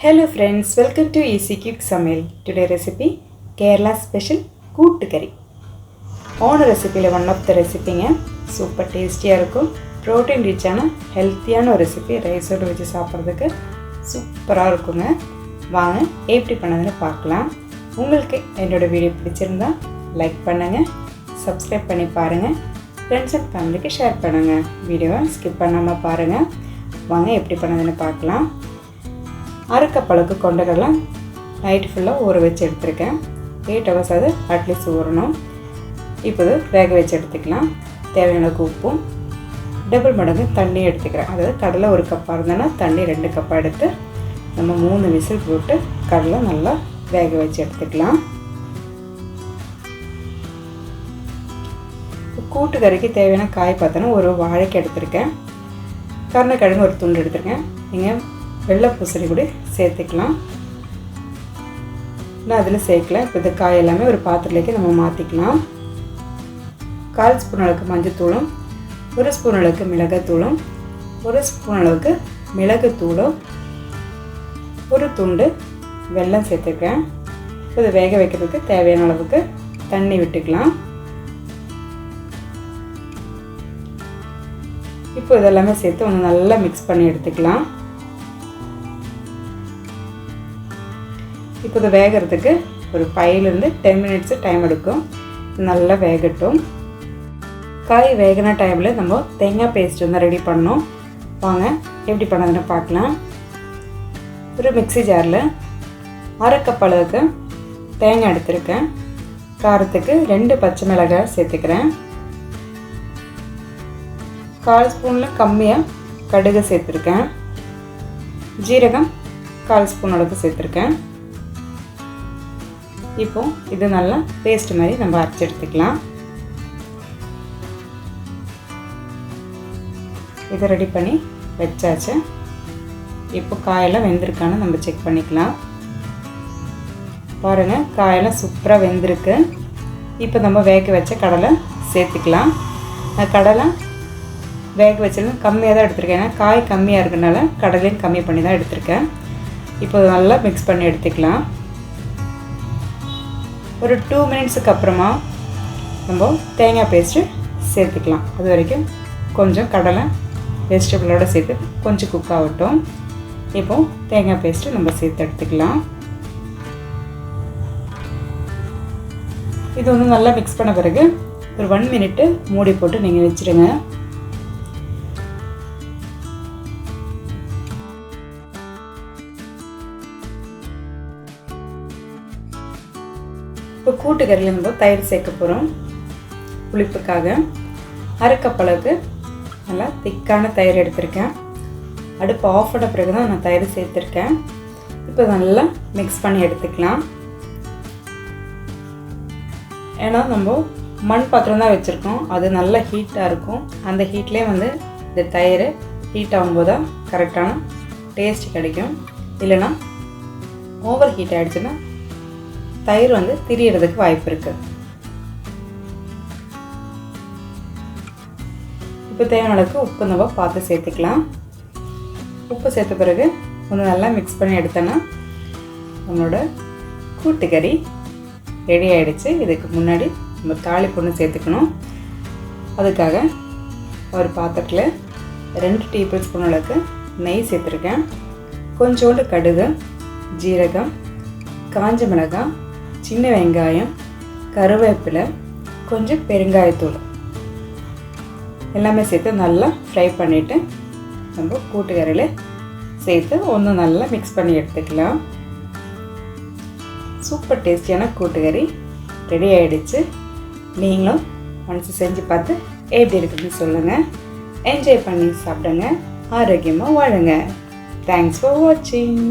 Hello friends, welcome to Easy Quick Samil. Today recipe Kerala special கூட்டு கறி. On recipe one of the recipe super tasty இருக்கும். Protein rich ஆன ஹெல்த்தியான ஒரு recipe ரைஸோட வச்சு சாப்பிட்றதுக்கு சூப்பராக இருக்குங்க. வாங்க எப்படி பண்ணதுன்னு பார்க்கலாம். உங்களுக்கு என்னோட வீடியோ பிடிச்சிருந்தா லைக் பண்ணுங்கள், சப்ஸ்கிரைப் பண்ணி பாருங்கள், ஃப்ரெண்ட்ஸ் அண்ட் ஃபேமிலிக்கு ஷேர் பண்ணுங்கள். வீடியோவை ஸ்கிப் பண்ணாமல் பாருங்கள். வாங்க எப்படி பண்ணதுன்னு பார்க்கலாம். அரை கப் அளவுக்கு கொண்டக்கடலை நைட்டு ஃபுல்லாக ஊற வச்சு எடுத்துருக்கேன். 8 hours அது அட்லீஸ்ட் ஊறணும். இப்போது வேக வச்சு எடுத்துக்கலாம். தேவையான உப்பும் டபுள் மடங்கு தண்ணி எடுத்துக்கிறேன். அதாவது கடலை ஒரு கப்பாக இருந்தேன்னா தண்ணி 2 கப்பாக எடுத்து நம்ம 3 விசில் போட்டு கடலை நல்லா வேக வச்சு எடுத்துக்கலாம். கூட்டு கறிக்கு தேவையான காய் பார்த்தோன்னா ஒரு வாழைக்காய் எடுத்துருக்கேன். கருணக்கிழங்கு ஒரு துண்டு எடுத்துருக்கேன். நீங்கள் வெள்ளை பூசணி கூட சேர்த்துக்கலாம். நான் அதில் சேர்க்கல. இப்போ இந்த காய் எல்லாமே ஒரு பாத்திரத்துலேயே நம்ம மாற்றிக்கலாம். 1/4 ஸ்பூன் அளவுக்கு மஞ்சத்தூளும், 1 ஸ்பூன் அளவுக்கு மிளகாத்தூளும், 1 ஸ்பூன் அளவுக்கு மிளகுத்தூளும், ஒரு துண்டு வெல்லம் சேர்த்துருக்கேன். இதை வேக வைக்கிறதுக்கு தேவையான அளவுக்கு தண்ணி விட்டுக்கலாம். இப்போ இதெல்லாமே சேர்த்து ஒன்று நல்லா மிக்ஸ் பண்ணி எடுத்துக்கலாம். இப்போ இதை வேகிறதுக்கு ஒரு 5 to 10 minutes டைம் எடுக்கும். நல்லா வேகட்டும். காய் வேகின டைமில் நம்ம தேங்காய் பேஸ்ட் வந்து ரெடி பண்ணோம். வாங்க எப்படி பண்ணதுன்னு பார்க்கலாம். ஒரு மிக்ஸி ஜாரில் அரை கப் அளவுக்கு தேங்காய் எடுத்துருக்கேன். காரத்துக்கு 2 பச்சை மிளகாய் சேர்த்துக்கிறேன். 1/4 ஸ்பூனில் கம்மியாக கடுகு சேர்த்துருக்கேன். ஜீரகம் 1/4 ஸ்பூன் அளவுக்கு சேர்த்துருக்கேன். இப்போ இது நல்லா பேஸ்ட் மாதிரி நம்ம அரைச்சி எடுத்துக்கலாம். இதை ரெடி பண்ணி வச்சாச்சு. இப்போ காயெல்லாம் வெந்திருக்கான்னு நம்ம செக் பண்ணிக்கலாம். பாருங்கள், காயெல்லாம் சூப்பராக வெந்திருக்கு. இப்போ நம்ம வேக வச்ச கடலை சேர்த்துக்கலாம். நான் கடலை வேக வச்சது கம்மியாக தான் எடுத்துருக்கேன். ஏன்னா காய் கம்மியாக இருக்கிறதுனால கடலையும் கம்மி பண்ணி தான் எடுத்திருக்கேன். இப்போ நல்லா மிக்ஸ் பண்ணி எடுத்துக்கலாம். ஒரு 2 minutesக்கு அப்புறமா நம்ம தேங்காய் பேஸ்ட்டு சேர்த்துக்கலாம். அது வரைக்கும் கொஞ்சம் கடலை வெஜிடபிளோடு சேர்த்து கொஞ்சம் குக் ஆகட்டும். இப்போ தேங்காய் பேஸ்ட்டு நம்ம சேர்த்து எடுத்துக்கலாம். இது வந்து நல்லா மிக்ஸ் பண்ண பிறகு ஒரு 1 minute மூடி போட்டு நீங்கள் வச்சுருங்க. இப்போ கூட்டுக்கறியில் நம்ம தயிர் சேர்க்க போகிறோம். புளிப்புக்காக அரை கப் அளவுக்கு நல்லா திக்கான தயிர் எடுத்திருக்கேன். அடுப்பு ஆஃப் பண்ண பிறகு தான் நான் தயிர் சேர்த்துருக்கேன். இப்போ நல்லா மிக்ஸ் பண்ணி எடுத்துக்கலாம். ஏன்னா நம்ம மண் பாத்திரம் தான் வச்சுருக்கோம். அது நல்லா ஹீட்டாக இருக்கும். அந்த ஹீட்லேயே வந்து இந்த தயிர் ஹீட் ஆகும்போது தான் கரெக்டான டேஸ்ட் கிடைக்கும். இல்லைன்னா ஓவர் ஹீட் ஆகிடுச்சுன்னா தயிர் வந்து திரியறதுக்கு வாய்ப்பு இருக்குது. இப்போ தேவையான அளவுக்கு உப்பு நம்ம பார்த்து சேர்த்துக்கலாம். உப்பு சேர்த்த பிறகு கொஞ்சம் நல்லா மிக்ஸ் பண்ணி எடுத்தோன்னா நம்மளோட கூட்டுக்கறி ரெடி ஆகிடுச்சு. இதுக்கு முன்னாடி நம்ம தாளிப்பு ஒன்று சேர்த்துக்கணும். அதுக்காக ஒரு பாத்திரத்தில் 2 டீஸ்பூன் அளவுக்கு நெய் சேர்த்துருக்கேன். கொஞ்சோண்டு கடுகு, ஜீரகம், காஞ்ச மிளகாய், சின்ன வெங்காயம், கருவேப்பிலை, கொஞ்சம் பெருங்காயத்தூள் எல்லாமே சேர்த்து நல்லா ஃப்ரை பண்ணிவிட்டு நம்ம கூட்டுக்கறியில் சேர்த்து ஒன்று நல்லா மிக்ஸ் பண்ணி எடுத்துக்கலாம். சூப்பர் டேஸ்டியான கூட்டுக்கறி ரெடி ஆகிடுச்சு. நீங்களும் மனசு செஞ்சு பார்த்து எப்படி இருக்குதுன்னு சொல்லுங்கள். என்ஜாய் பண்ணி சாப்பிடுங்க, ஆரோக்கியமாக வாழுங்க. தேங்க்ஸ் ஃபார் வாட்சிங்.